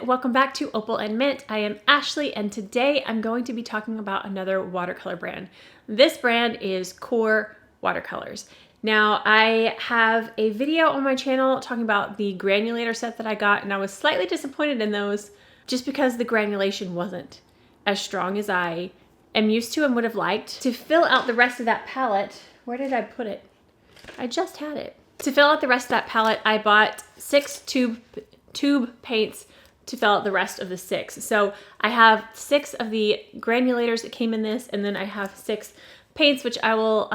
welcome back to Opal and Mint. I am Ashley, and today I'm going to be talking about another watercolor brand. This brand is Qor Watercolors. Now, I have a video on my channel talking about the granulator set that I got, and I was slightly disappointed in those just because the granulation wasn't as strong as I am used to and would have liked. To fill out the rest of that palette, where did I put it? I just had it. To fill out the rest of that palette, I bought 6 tube paints to fill out the rest of the 6. So I have 6 of the granulators that came in this, and then I have 6 paints, which I will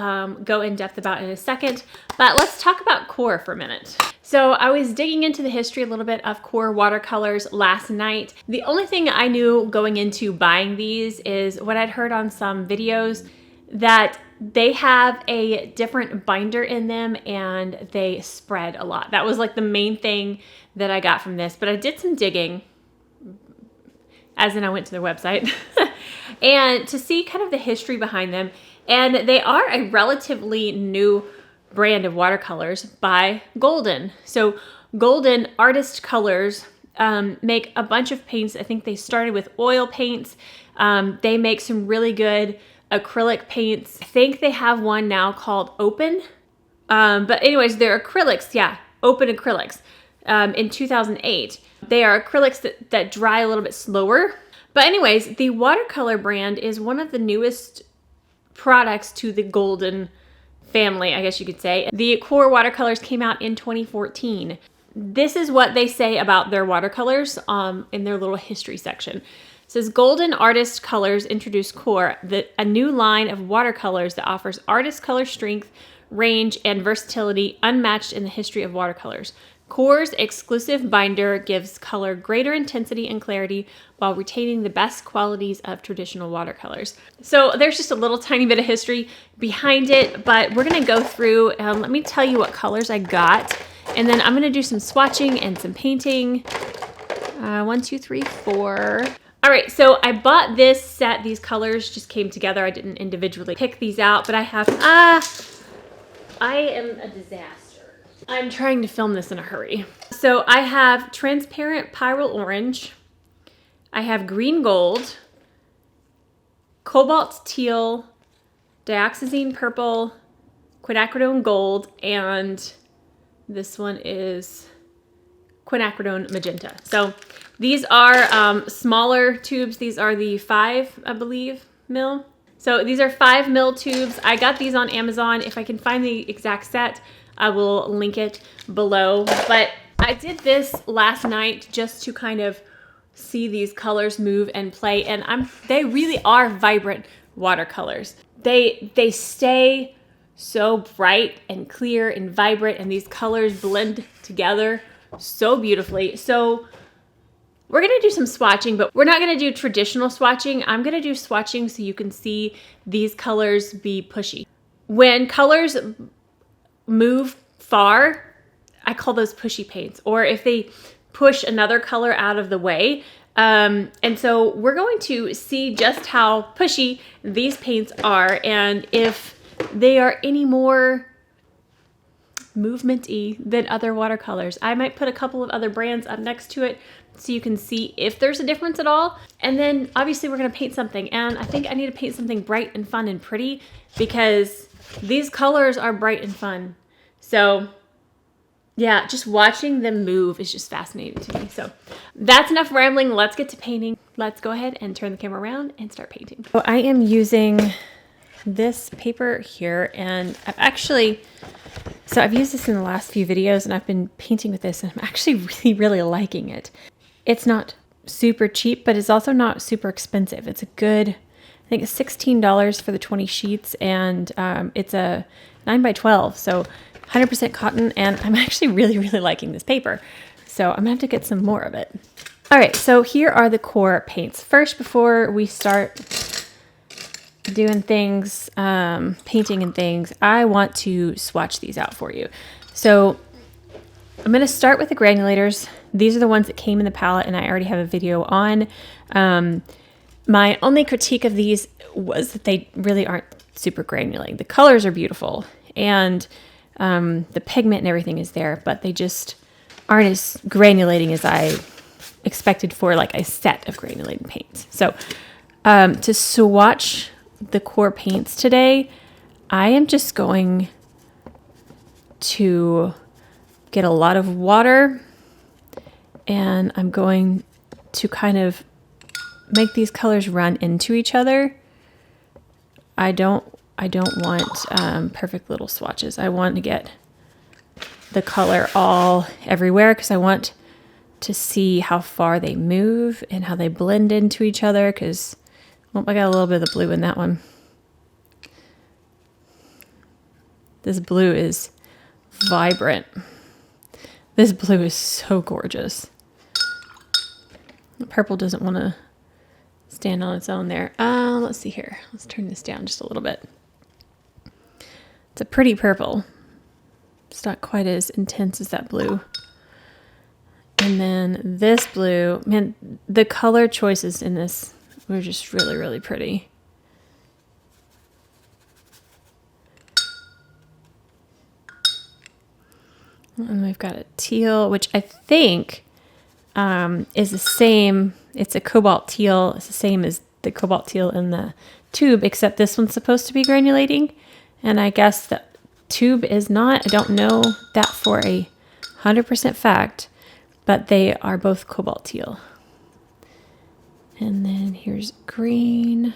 go in depth about in a second. But let's talk about Qor for a minute. So I was digging into the history a little bit of Qor Watercolors last night. The only thing I knew going into buying these is what I'd heard on some videos, that they have a different binder in them and they spread a lot. That was like the main thing that I got from this, but I did some digging, as in I went to their website, and to see kind of the history behind them. And they are a relatively new brand of watercolors by Golden. So Golden Artist Colors make a bunch of paints. I think they started with oil paints. They make some really good acrylic paints. I think they have one now called Open. But anyways, they're acrylics, yeah, Open acrylics in 2008. They are acrylics that dry a little bit slower. But anyways, the watercolor brand is one of the newest products to the Golden family, I guess you could say. The Qor Watercolors came out in 2014. This is what they say about their watercolors in their little history section. It says, Golden Artist Colors introduced Qor, a new line of watercolors that offers artist color strength, range, and versatility unmatched in the history of watercolors. Qor's exclusive binder gives color greater intensity and clarity while retaining the best qualities of traditional watercolors. So there's just a little tiny bit of history behind it, but we're gonna go through, let me tell you what colors I got, and then I'm gonna do some swatching and some painting. 1, 2, 3, 4. All right, so I bought this set. These colors just came together. I didn't individually pick these out, but I have, I am a disaster. I'm trying to film this in a hurry. So I have transparent pyrrole orange. I have green gold, cobalt teal, dioxazine purple, quinacridone gold, and this one is quinacridone magenta. So these are smaller tubes. These are the 5, I believe, mil. So these are 5 mil tubes. I got these on Amazon. If I can find the exact set, I will link it below. But I did this last night just to kind of see these colors move and play. And they really are vibrant watercolors. They stay so bright and clear and vibrant, and these colors blend together so beautifully. So we're gonna do some swatching, but we're not gonna do traditional swatching. I'm gonna do swatching so you can see these colors be pushy. When colors move far, I call those pushy paints, or if they push another color out of the way. And so we're going to see just how pushy these paints are, and if they are any more movement-y than other watercolors. I might put a couple of other brands up next to it so you can see if there's a difference at all. And then obviously we're gonna paint something, and I think I need to paint something bright and fun and pretty because these colors are bright and fun. So yeah, just watching them move is just fascinating to me. So that's enough rambling. Let's get to painting. Let's go ahead and turn the camera around and start painting. So I am using this paper here, and I've used this in the last few videos, and I've been painting with this, and I'm actually really liking it. It's not super cheap, but it's also not super expensive. It's a good, I think it's $16 for the 20 sheets, and it's a 9x12, so 100% cotton, and I'm actually really liking this paper. So I'm gonna have to get some more of it. All right, so here are the Qor paints. First, before we start doing things, painting and things, I want to swatch these out for you. So I'm going to start with the granulators. These are the ones that came in the palette, and I already have a video on. My only critique of these was that they really aren't super granulating. The colors are beautiful, and the pigment and everything is there, but they just aren't as granulating as I expected for like a set of granulating paints. So to swatch the Qor paints today, I am just going to get a lot of water, and I'm going to kind of make these colors run into each other. I don't want perfect little swatches. I want to get the color all everywhere because I want to see how far they move and how they blend into each other, because I got a little bit of the blue in that one. This blue is vibrant. This blue is so gorgeous. The purple doesn't want to stand on its own there. Let's see here. Let's turn this down just a little bit. It's a pretty purple. It's not quite as intense as that blue. And then this blue, man, the color choices in this were just really, really pretty. And we've got a teal, which I think is the same. It's a cobalt teal. It's the same as the cobalt teal in the tube, except this one's supposed to be granulating. And I guess the tube is not. I don't know that for a 100% fact, but they are both cobalt teal. And then here's green.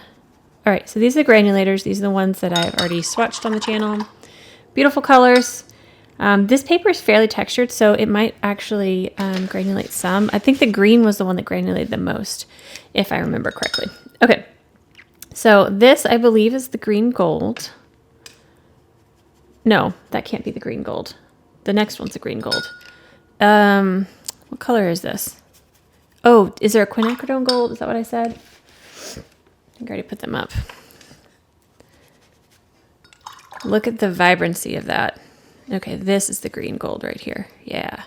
All right, so these are the granulators. These are the ones that I've already swatched on the channel. Beautiful colors. This paper is fairly textured, so it might actually granulate some. I think the green was the one that granulated the most, if I remember correctly. Okay, so this, I believe, is the green gold. No, that can't be the green gold. The next one's the green gold. What color is this? Oh, is there a quinacridone gold? Is that what I said? I think I already put them up. Look at the vibrancy of that. Okay, this is the green gold right here. Yeah.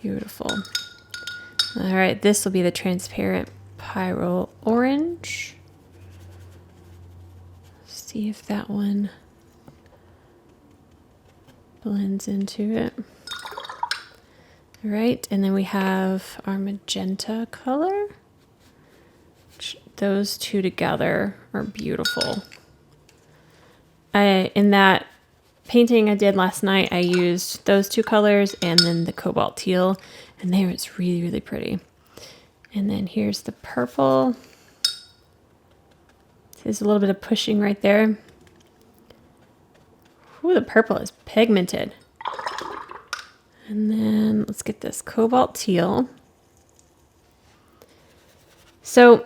Beautiful. All right, this will be the transparent pyrrole orange. See if that one blends into it. All right, and then we have our magenta color. Those two together are beautiful. In that painting I did last night, I used those two colors and then the cobalt teal, and there it's really, really pretty. And then here's the purple. There's a little bit of pushing right there. Ooh, the purple is pigmented. And then let's get this cobalt teal. So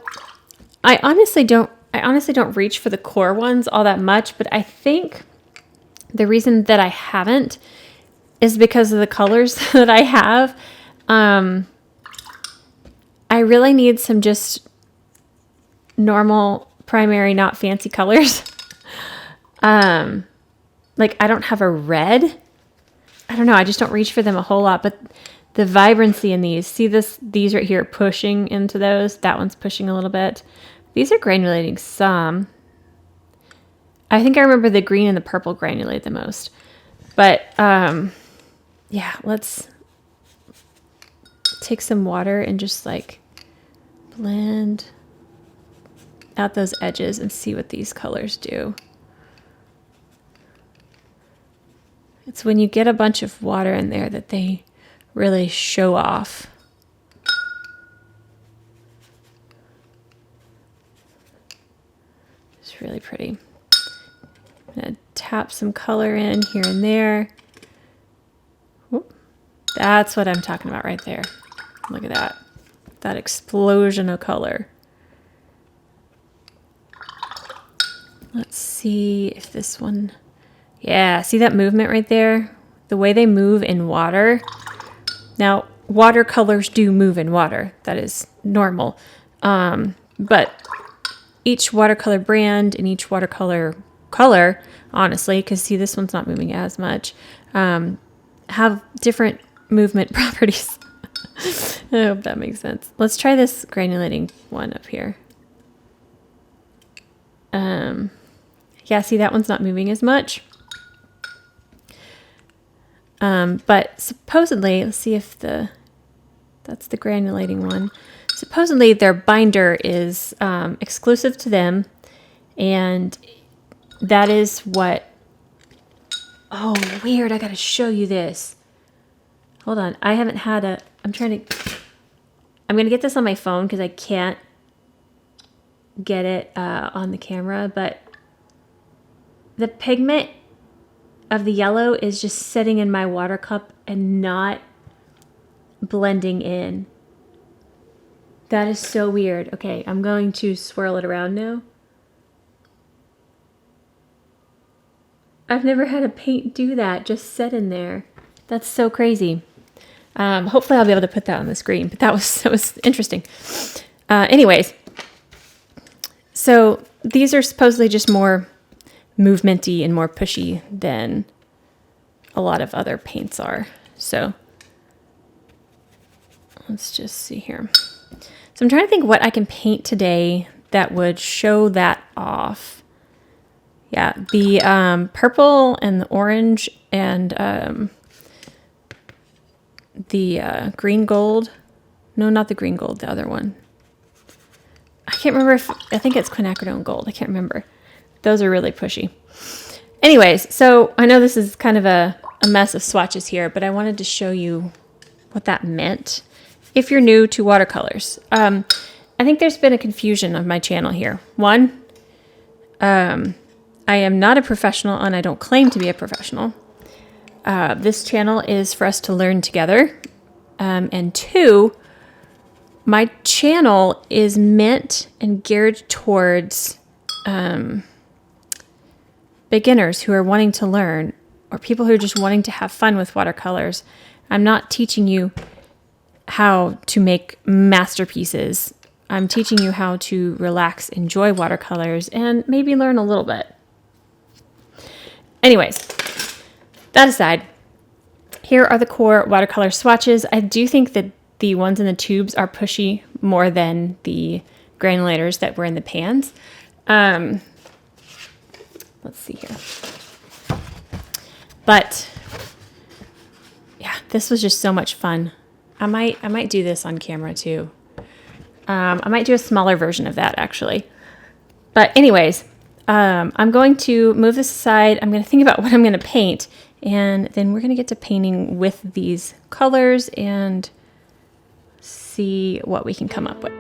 I honestly don't reach for the Qor ones all that much, but I think the reason that I haven't is because of the colors that I have. I really need some just normal primary, not fancy colors. Like I don't have a red. I don't know. I just don't reach for them a whole lot, but the vibrancy in these, see these right here pushing into those. That one's pushing a little bit. These are granulating some. I think I remember the green and the purple granulate the most, but yeah, let's take some water and just like blend out those edges and see what these colors do. It's when you get a bunch of water in there that they really show off. It's really pretty. I'm gonna tap some color in here and there. Whoop. That's what I'm talking about right there. Look at that. That explosion of color. Let's see if this one... Yeah, see that movement right there? The way they move in water. Now, watercolors do move in water. That is normal. But each watercolor brand and each watercolor color, honestly, because see, this one's not moving as much, have different movement properties. I hope that makes sense. Let's try this granulating one up here. Yeah, see, that one's not moving as much. But supposedly, let's see if that's the granulating one. Supposedly their binder is exclusive to them, and that is what, oh, weird, I gotta show you this. Hold on, I haven't had I'm gonna get this on my phone because I can't get it on the camera, but the pigment of the yellow is just sitting in my water cup and not blending in. That is so weird. Okay, I'm going to swirl it around now. I've never had a paint do that, just sit in there. That's so crazy. Hopefully I'll be able to put that on the screen, but that was interesting. Anyways, so these are supposedly just more movementy and more pushy than a lot of other paints are. So let's just see here. So I'm trying to think what I can paint today that would show that off. Yeah, the purple and the orange and the green gold. No, not the green gold, the other one. I can't remember I think it's quinacridone gold. I can't remember. Those are really pushy. Anyways, so I know this is kind of a mess of swatches here, but I wanted to show you what that meant. If you're new to watercolors, I think there's been a confusion of my channel here. One, I am not a professional and I don't claim to be a professional. This channel is for us to learn together. And two, my channel is meant and geared towards beginners who are wanting to learn, or people who are just wanting to have fun with watercolors. I'm not teaching you how to make masterpieces. I'm teaching you how to relax, enjoy watercolors, and maybe learn a little bit. Anyways, that aside, here are the Qor watercolor swatches. I do think that the ones in the tubes are pushy more than the granulators that were in the pans. Let's see here. But yeah, this was just so much fun. I might do this on camera too. I might do a smaller version of that actually. But anyways, I'm going to move this aside. I'm going to think about what I'm going to paint, and then we're going to get to painting with these colors and see what we can come up with.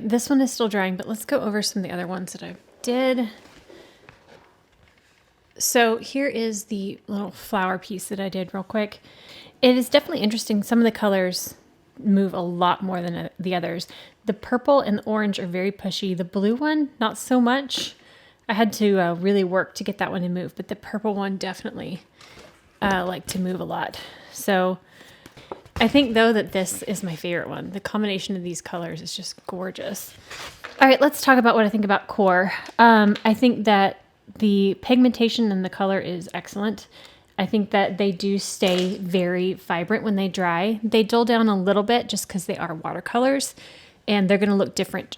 this one is still drying, but let's go over some of the other ones that I did. So here is the little flower piece that I did real quick. It is definitely interesting. Some of the colors move a lot more than the others. The purple and the orange are very pushy. The blue one, not so much. I had to really work to get that one to move, but the purple one definitely like to move a lot. So I think though that this is my favorite one. The combination of these colors is just gorgeous. All right, let's talk about what I think about Qor. I think that the pigmentation and the color is excellent. I think that they do stay very vibrant when they dry. They dull down a little bit just because they are watercolors and they're going to look different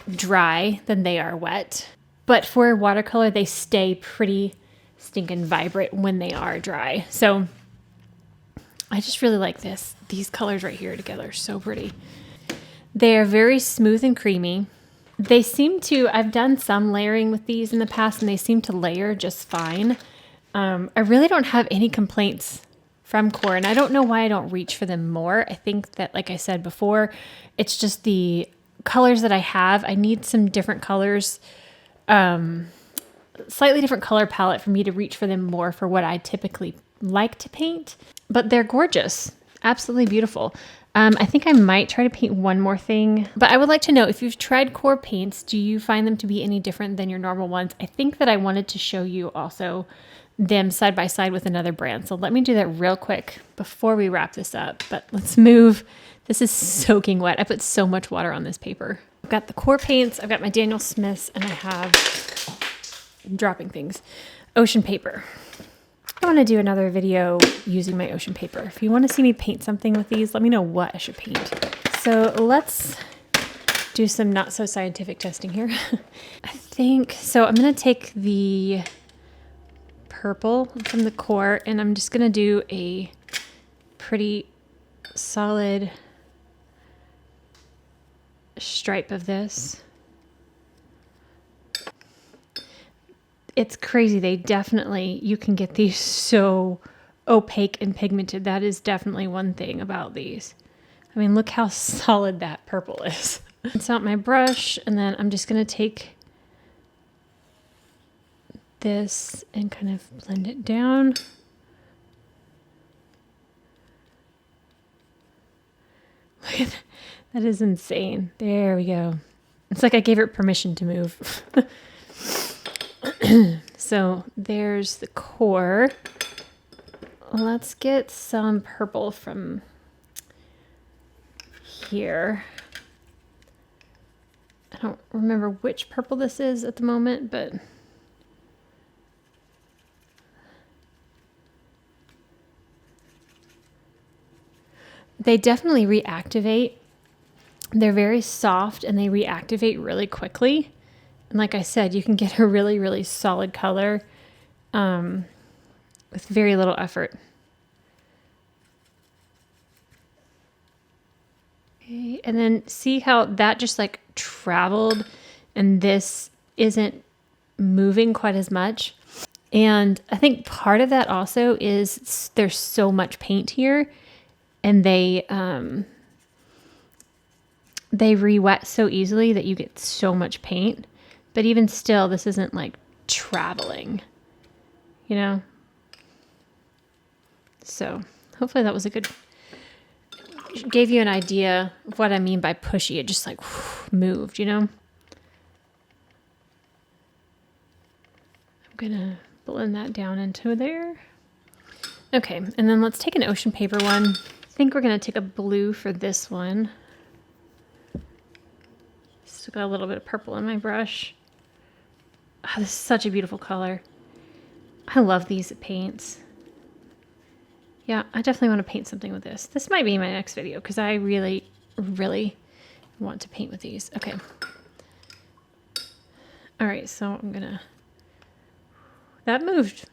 dry than they are wet. But for a watercolor, they stay pretty stinking vibrant when they are dry. So I just really like this. These colors right here together are so pretty. They are very smooth and creamy. They seem to, I've done some layering with these in the past and they seem to layer just fine. I really don't have any complaints from Qor, and I don't know why I don't reach for them more. I think that, like I said before, it's just the colors that I have. I need some different colors, slightly different color palette for me to reach for them more for what I typically like to paint. But they're gorgeous, absolutely beautiful. I think I might try to paint one more thing, but I would like to know if you've tried Qor paints, do you find them to be any different than your normal ones? I think that I wanted to show you also them side by side with another brand. So let me do that real quick before we wrap this up, but let's move. This is soaking wet. I put so much water on this paper. I've got the Qor paints, I've got my Daniel Smiths, and I have, I'm dropping things, ocean paper. I want to do another video using my ocean paper. If you want to see me paint something with these, let me know what I should paint. So let's do some not so scientific testing here. I think, so I'm going to take the purple from the Qor and I'm just going to do a pretty solid stripe of this. It's crazy. They definitely, you can get these so opaque and pigmented. That is definitely one thing about these. I mean, look how solid that purple is. It's out my brush, and then I'm just going to take this and kind of blend it down. Look at that. That is insane. There we go. It's like I gave it permission to move. So there's the Qor. Let's get some purple from here. I don't remember which purple this is at the moment, but they definitely reactivate. They're very soft and they reactivate really quickly. And like I said, you can get a really, really solid color with very little effort. Okay, and then see how that just like traveled and this isn't moving quite as much. And I think part of that also is there's so much paint here and they re-wet so easily that you get so much paint. But even still, this isn't like traveling, you know? So hopefully that was a good, gave you an idea of what I mean by pushy. It just like moved, you know? I'm gonna blend that down into there. Okay, and then let's take an ocean paper one. I think we're gonna take a blue for this one. Still got a little bit of purple in my brush. Oh, this is such a beautiful color. I love these paints. Yeah, I definitely want to paint something with this. This might be my next video because I really, really want to paint with these. Okay. All right, so I'm gonna, that moved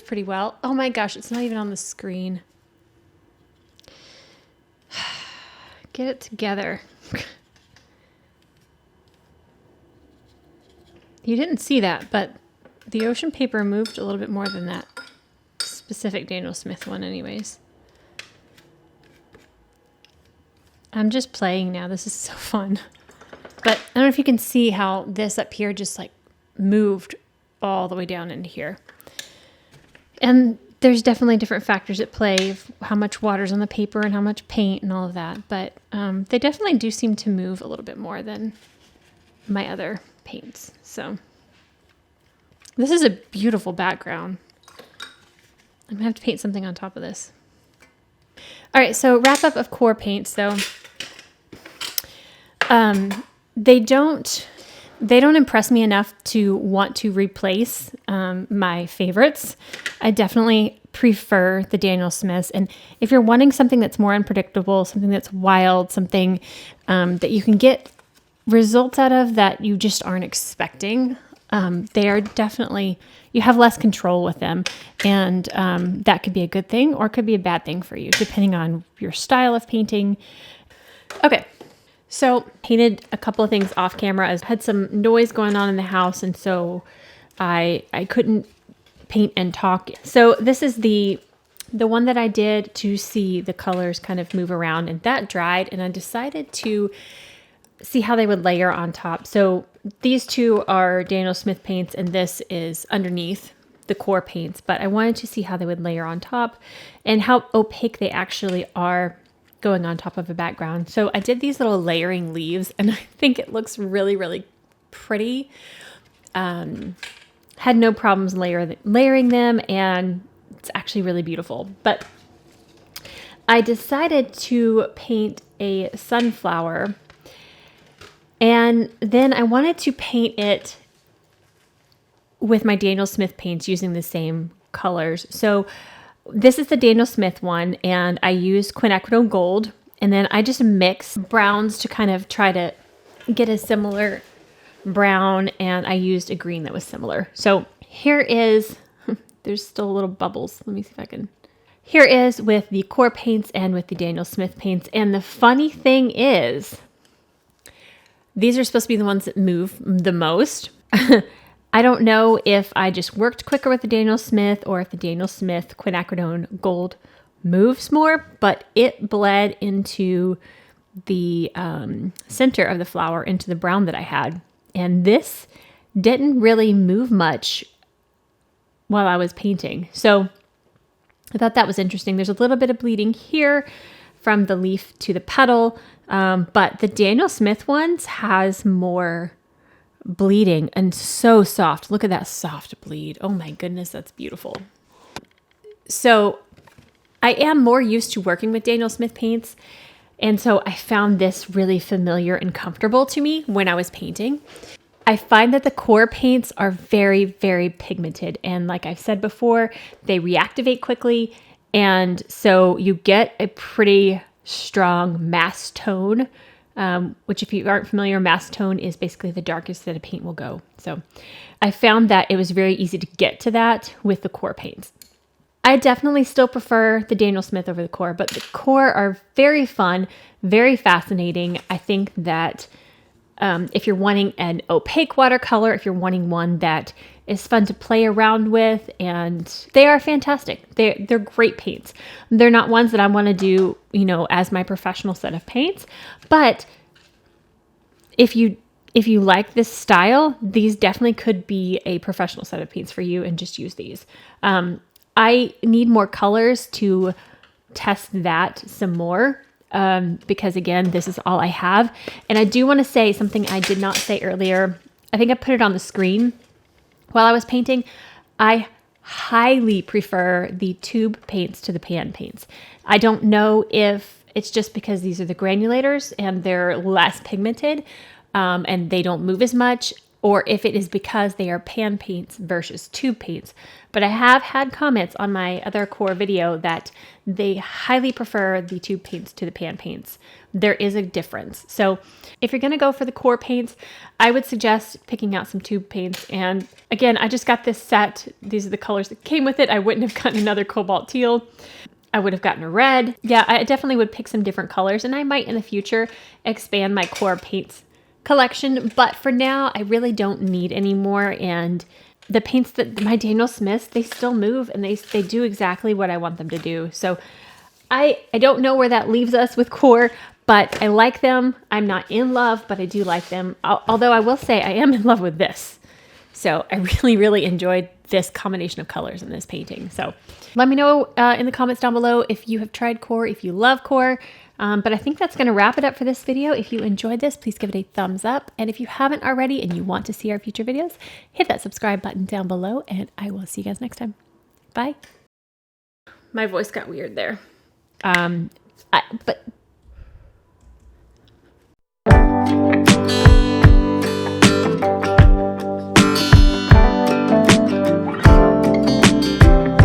pretty well. Oh my gosh, it's not even on the screen. Get it together. You didn't see that, but the ocean paper moved a little bit more than that specific Daniel Smith one anyways. I'm just playing now. This is so fun. But I don't know if you can see how this up here just like moved all the way down into here. And there's definitely different factors at play of how much water's on the paper and how much paint and all of that. But they definitely do seem to move a little bit more than my other paints. So this is a beautiful background. I'm gonna have to paint something on top of this. All right, so wrap up of Qor paints though. They don't impress me enough to want to replace my favorites. I definitely prefer the Daniel Smiths. And if you're wanting something that's more unpredictable, something that's wild, something that you can get results out of that you just aren't expecting, they are definitely, you have less control with them. And that could be a good thing or it could be a bad thing for you, depending on your style of painting. Okay. So painted a couple of things off camera. I had some noise going on in the house, and so I couldn't paint and talk. So this is the one that I did to see the colors kind of move around, and that dried, and I decided to see how they would layer on top. So these two are Daniel Smith paints, and this is underneath the Qor paints, but I wanted to see how they would layer on top and how opaque they actually are going on top of a background. So I did these little layering leaves, and I think it looks really, really pretty. Had no problems layering them, and it's actually really beautiful. But I decided to paint a sunflower, and then I wanted to paint it with my Daniel Smith paints using the same colors. So this is the Daniel Smith one, and I used quinacridone gold, and then I just mixed browns to kind of try to get a similar brown, and I used a green that was similar. So here is, there's still little bubbles. Let me see if I can. Here is with the Qor paints and with the Daniel Smith paints, and the funny thing is, these are supposed to be the ones that move the most. I don't know if I just worked quicker with the Daniel Smith or if the Daniel Smith quinacridone gold moves more, but it bled into the center of the flower, into the brown that I had. And this didn't really move much while I was painting. So I thought that was interesting. There's a little bit of bleeding here from the leaf to the petal, but the Daniel Smith ones has more bleeding and so soft. Look at that soft bleed. Oh my goodness, that's beautiful. So I am more used to working with Daniel Smith paints, and so I found this really familiar and comfortable to me when I was painting. I find that the Qor paints are very, very pigmented, and like I've said before, they reactivate quickly, and so you get a pretty strong mass tone, which if you aren't familiar, mass tone is basically the darkest that a paint will go. So I found that it was very easy to get to that with the Qor paints. I definitely still prefer the Daniel Smith over the Qor, but the Qor are very fun, very fascinating. I think that if you're wanting an opaque watercolor, if you're wanting one that is fun to play around with, and they are fantastic. They're great paints. They're not ones that I want to do, as my professional set of paints, but if you like this style, these definitely could be a professional set of paints for you, and just use these. I need more colors to test that some more. Because again, this is all I have. And I do want to say something I did not say earlier. I think I put it on the screen while I was painting. I highly prefer the tube paints to the pan paints. I don't know if it's just because these are the granulators and they're less pigmented, and they don't move as much, or if it is because they are pan paints versus tube paints. But I have had comments on my other Qor video that they highly prefer the tube paints to the pan paints. There is a difference. So if you're gonna go for the Qor paints, I would suggest picking out some tube paints. And again, I just got this set. These are the colors that came with it. I wouldn't have gotten another cobalt teal. I would have gotten a red. Yeah, I definitely would pick some different colors, and I might in the future expand my Qor paints collection, but for now I really don't need any more. And the paints that my Daniel Smiths, they still move, and they do exactly what I want them to do. So I don't know where that leaves us with Qor, but I like them. I'm not in love, but I do like them. Although I will say I am in love with this. So I really, really enjoyed this combination of colors in this painting. So let me know in the comments down below if you have tried Qor, if you love Qor. But I think that's going to wrap it up for this video. If you enjoyed this, please give it a thumbs up. And if you haven't already and you want to see our future videos, hit that subscribe button down below, and I will see you guys next time. Bye. My voice got weird there. But